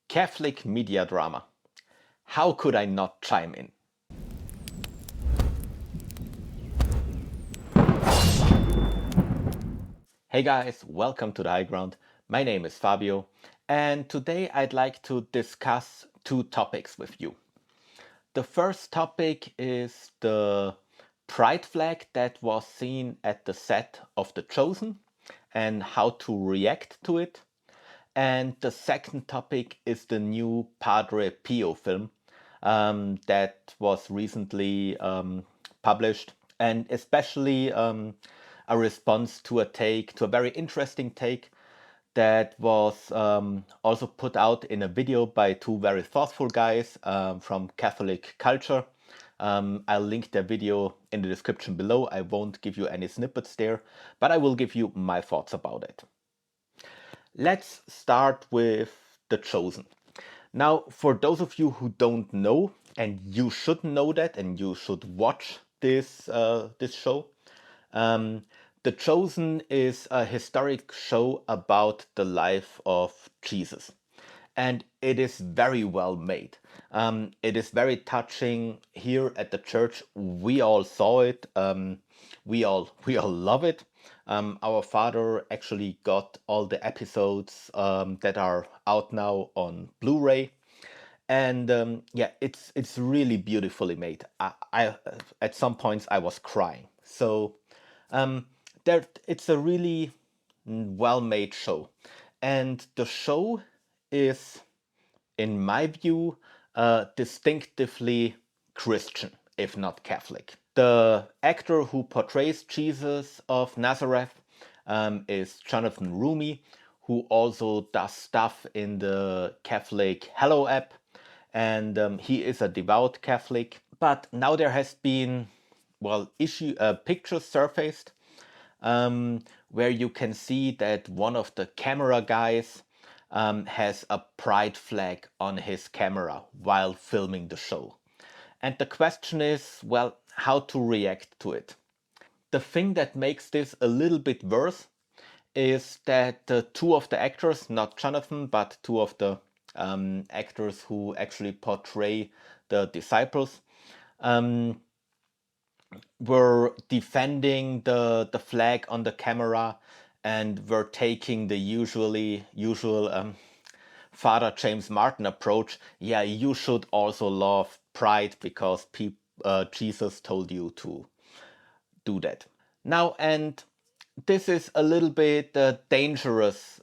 Catholic media drama. How could I not chime in? Hey guys, welcome to the High Ground. My name is Fabio, and today I'd like to discuss two topics with you. The first topic is the pride flag that was seen at the set of The Chosen and how to react to it. And the second topic is the new Padre Pio film that was recently published, and especially a response to a very interesting take that was also put out in a video by two very thoughtful guys from Catholic culture. I'll link their video in the description below. I won't give you any snippets there, but I will give you my thoughts about it. Let's start with The Chosen. Now, for those of you who don't know, and you should know that, and you should watch this show, The Chosen is a historic show about the life of Jesus, and it is very well made. It is very touching. Here at the church, we all saw it. We all love it. Our father actually got all the episodes that are out now on Blu-ray, and yeah, it's really beautifully made. I at some points I was crying. So there, it's a really well-made show, and the show is, in my view, distinctively Christian, if not Catholic. The actor who portrays Jesus of Nazareth is Jonathan Rumi, who also does stuff in the Catholic Hello app, and he is a devout Catholic. But now there has been, well, pictures surfaced where you can see that one of the camera guys has a pride flag on his camera while filming the show. And the question is, well, how to react to it. The thing that makes this a little bit worse is that two of the actors, not Jonathan, but two of the actors who actually portray the disciples, were defending the flag on the camera and were taking the usual Father James Martin approach. Yeah, you should also love pride because Jesus told you to do that. Now, and this is a little bit a dangerous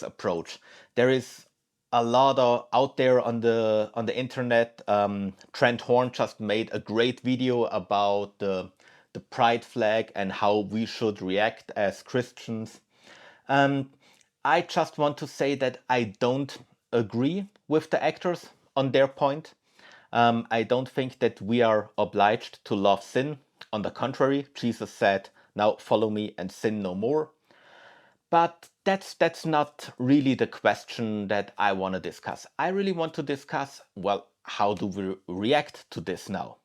approach. There is a lot out there on the internet. Trent Horn just made a great video about the pride flag and how we should react as Christians. I just want to say that I don't agree with the actors on their point. I don't think that we are obliged to love sin. On the contrary, Jesus said, "Now follow me and sin no more." But that's not really the question that I want to discuss. I really want to discuss, well, how do we react to this now?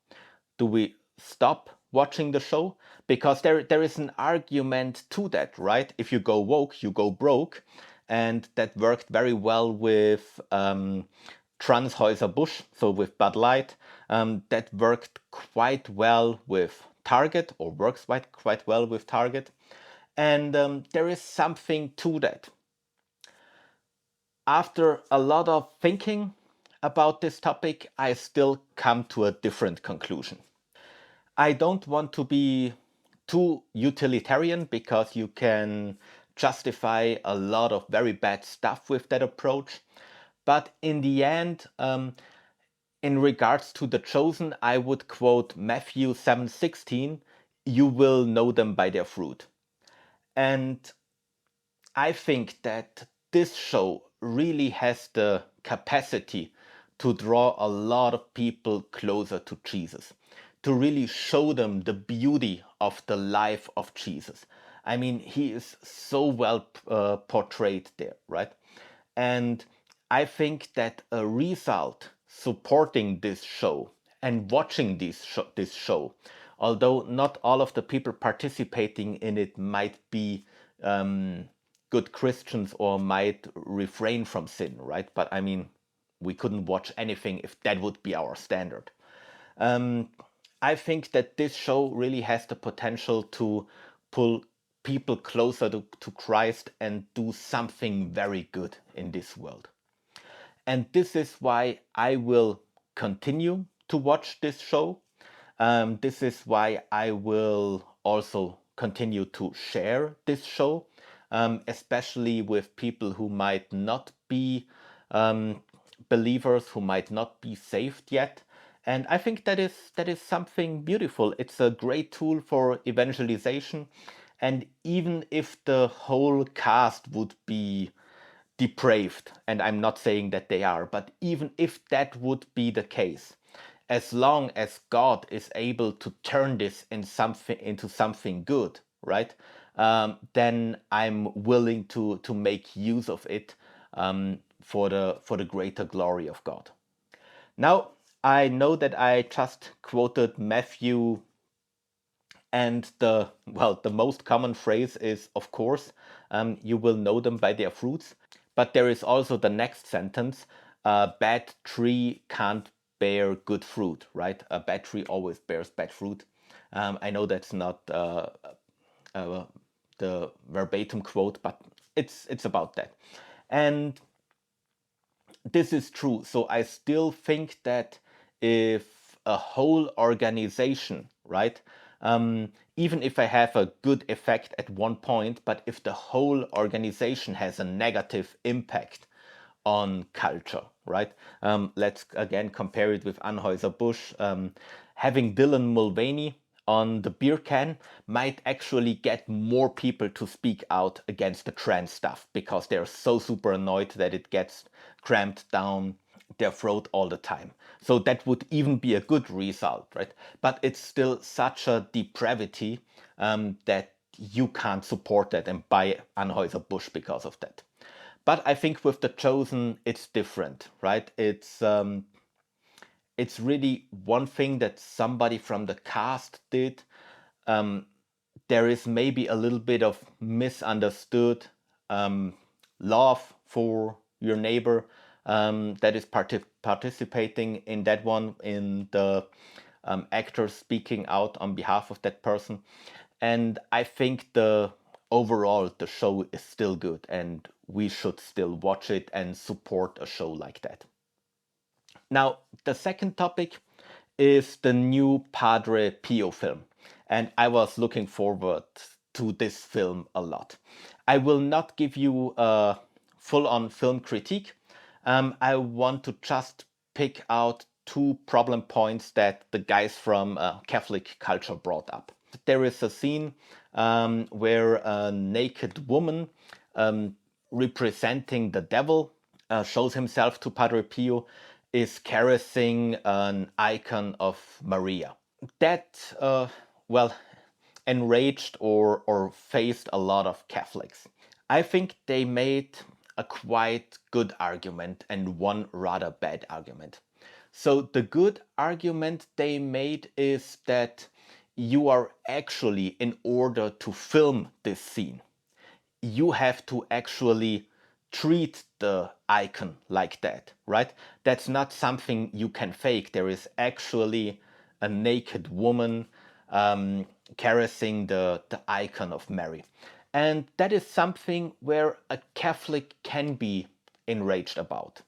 Do we stop watching the show? Because there is an argument to that, right? If you go woke, you go broke. And that worked very well with Anheuser-Busch, so with Bud Light. That worked quite well with Target, or works quite well with Target. And there is something to that. After a lot of thinking about this topic, I still come to a different conclusion. I don't want to be too utilitarian because you can justify a lot of very bad stuff with that approach. But in the end, in regards to The Chosen, I would quote Matthew 7:16, "You will know them by their fruit." And I think that this show really has the capacity to draw a lot of people closer to Jesus, to really show them the beauty of the life of Jesus. I mean, he is so well portrayed there, right? And I think that a result supporting this show and watching this show, although not all of the people participating in it might be good Christians or might refrain from sin, right? But I mean, we couldn't watch anything if that would be our standard. I think that this show really has the potential to pull people closer to Christ and do something very good in this world. And this is why I will continue to watch this show. This is why I will also continue to share this show, especially with people who might not be believers, who might not be saved yet. And I think that is something beautiful. It's a great tool for evangelization. And even if the whole cast would be depraved, and I'm not saying that they are, but even if that would be the case, as long as God is able to turn this into something good, right? Then I'm willing to make use of it for the greater glory of God. Now, I know that I just quoted Matthew, and the most common phrase is, of course, you will know them by their fruits. But there is also the next sentence: a bad tree can't bear good fruit, right? A bad tree always bears bad fruit. I know that's not uh, the verbatim quote, but it's about that. And this is true. So I still think that if a whole organization, right, even if I have a good effect at one point, but if the whole organization has a negative impact on culture, right? Let's again compare it with Anheuser-Busch. Having Dylan Mulvaney on the beer can might actually get more people to speak out against the trans stuff because they're so super annoyed that it gets crammed down their throat all the time. So that would even be a good result, right? But it's still such a depravity that you can't support that and buy Anheuser-Busch because of that. But I think with The Chosen, it's different, right? It's really one thing that somebody from the cast did. Um, there is maybe a little bit of misunderstood love for your neighbor that is participating in that one, in the actor speaking out on behalf of that person. And I think overall the show is still good, and we should still watch it and support a show like that. Now, the second topic is the new Padre Pio film, and I was looking forward to this film a lot. I will not give you a full-on film critique. I want to just pick out two problem points that the guys from Catholic culture brought up. There is a scene where a naked woman representing the devil shows himself to Padre Pio, is caressing an icon of Maria. That, well, enraged or faced a lot of Catholics. I think they made a quite good argument and one rather bad argument. So the good argument they made is that you are actually, in order to film this scene, you have to actually treat the icon like that, right? That's not something you can fake. There is actually a naked woman caressing the icon of Mary. And that is something where a Catholic can be enraged about.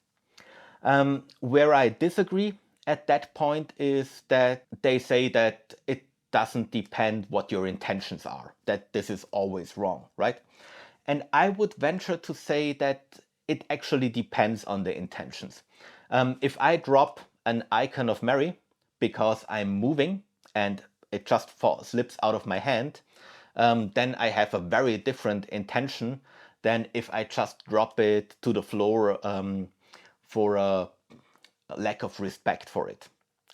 Where I disagree at that point is that they say that it doesn't depend what your intentions are, that this is always wrong, right? And I would venture to say that it actually depends on the intentions. If I drop an icon of Mary because I'm moving and it just slips out of my hand, then I have a very different intention than if I just drop it to the floor for a lack of respect for it,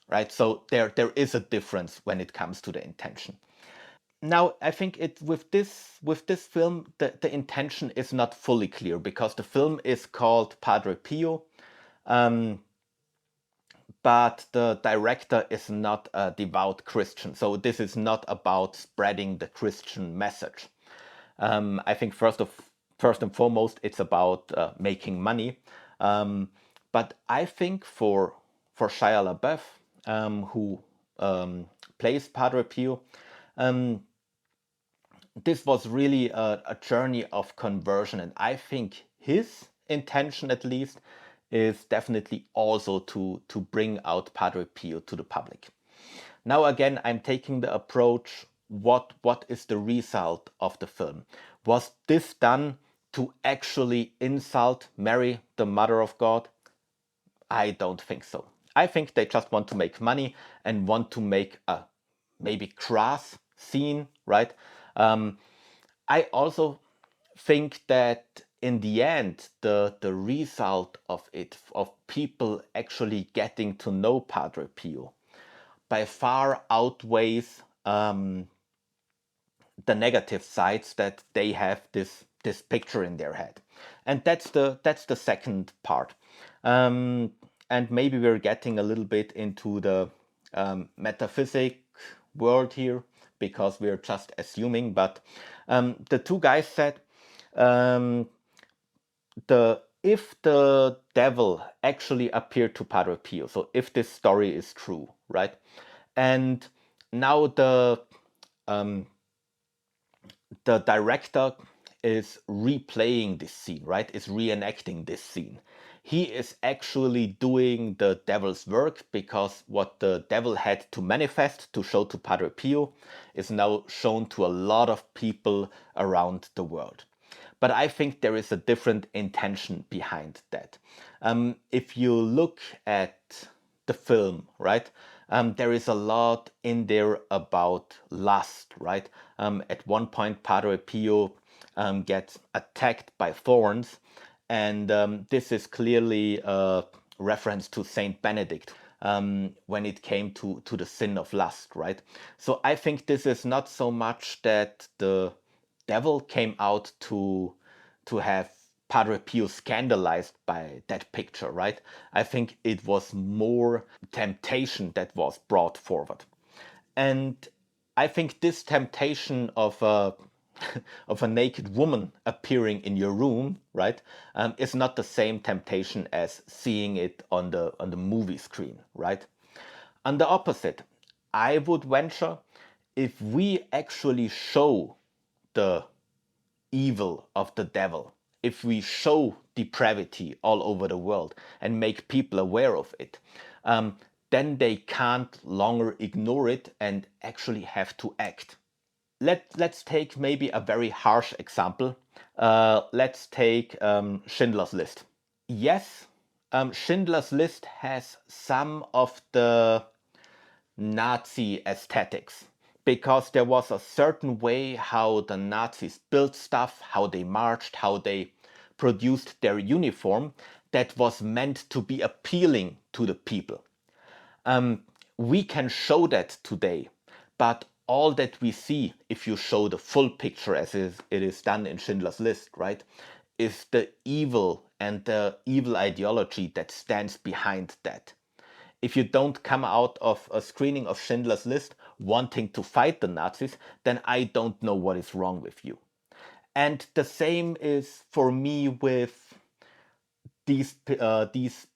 right? So there is a difference when it comes to the intention. Now I think it with this film the intention is not fully clear because the film is called Padre Pio, but the director is not a devout Christian, so this is not about spreading the Christian message. I think first and foremost, it's about making money. But I think for Shia LaBeouf, who plays Padre Pio, this was really a journey of conversion, and I think his intention, at least, is definitely also to bring out Padre Pio to the public. Now again, I'm taking the approach, what is the result of the film? Was this done to actually insult Mary, the Mother of God? I don't think so. I think they just want to make money and want to make a maybe crass scene, right? I also think that in the end, the result of it, of people actually getting to know Padre Pio, by far outweighs the negative sides that they have this picture in their head, and that's the second part. And maybe we're getting a little bit into the metaphysic world here because we're just assuming. But the two guys said, um, the if the devil actually appeared to Padre Pio, so if this story is true, right? And now the director is replaying this scene, right? Is reenacting this scene. He is actually doing the devil's work, because what the devil had to manifest to show to Padre Pio is now shown to a lot of people around the world. But I think there is a different intention behind that. If you look at the film, right, there is a lot in there about lust, right? At one point, Padre Pio gets attacked by thorns, and this is clearly a reference to Saint Benedict when it came to the sin of lust, right? So I think this is not so much that the devil came out to have Padre Pio scandalized by that picture, right? I think it was more temptation that was brought forward. And I think this temptation of a of a naked woman appearing in your room, right, is not the same temptation as seeing it on the movie screen, right? On the opposite, I would venture, if we actually show the evil of the devil, if we show depravity all over the world and make people aware of it, then they can't longer ignore it and actually have to act. Let's take maybe a very harsh example. Let's take Schindler's List. Yes, Schindler's List has some of the Nazi aesthetics, because there was a certain way how the Nazis built stuff, how they marched, how they produced their uniform, that was meant to be appealing to the people. We can show that today, but all that we see, if you show the full picture as it is done in Schindler's List, right, is the evil and the evil ideology that stands behind that. If you don't come out of a screening of Schindler's List wanting to fight the Nazis, then I don't know what is wrong with you. And the same is for me with these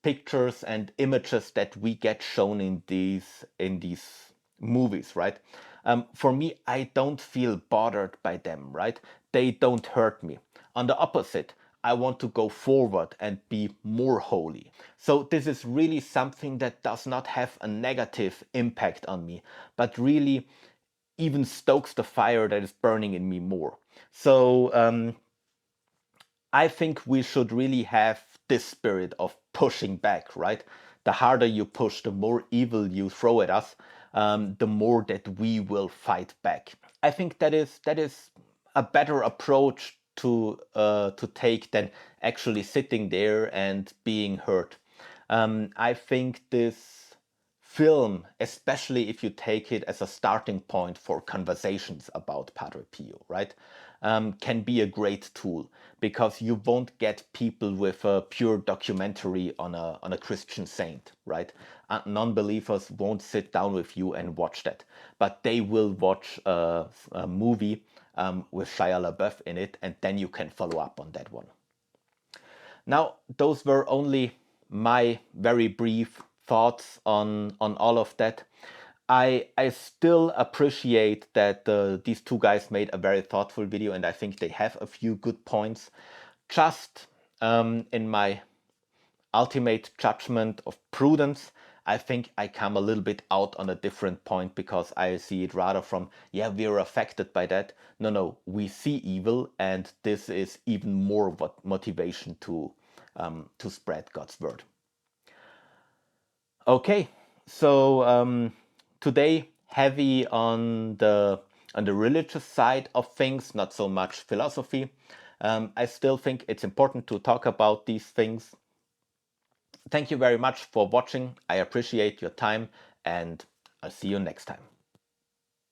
pictures and images that we get shown in these movies, right? For me, I don't feel bothered by them, right? They don't hurt me. On the opposite, I want to go forward and be more holy. So this is really something that does not have a negative impact on me, but really even stokes the fire that is burning in me more. So I think we should really have this spirit of pushing back, right? The harder you push, the more evil you throw at us, the more that we will fight back. I think that is a better approach to take than actually sitting there and being hurt. I think this film, especially if you take it as a starting point for conversations about Padre Pio, right, can be a great tool, because you won't get people with a pure documentary on a Christian saint, right? Non-believers won't sit down with you and watch that, but they will watch a movie with Shia LaBeouf in it, and then you can follow up on that one. Now, those were only my very brief thoughts on all of that. I still appreciate that these two guys made a very thoughtful video, and I think they have a few good points. Just in my ultimate judgment of prudence, I think I come a little bit out on a different point, because I see it rather from, yeah, we're affected by that. No, we see evil, and this is even more what motivation to spread God's word. Okay, so today heavy on the religious side of things, not so much philosophy. I still think it's important to talk about these things. Thank you very much for watching. I appreciate your time, and I'll see you next time.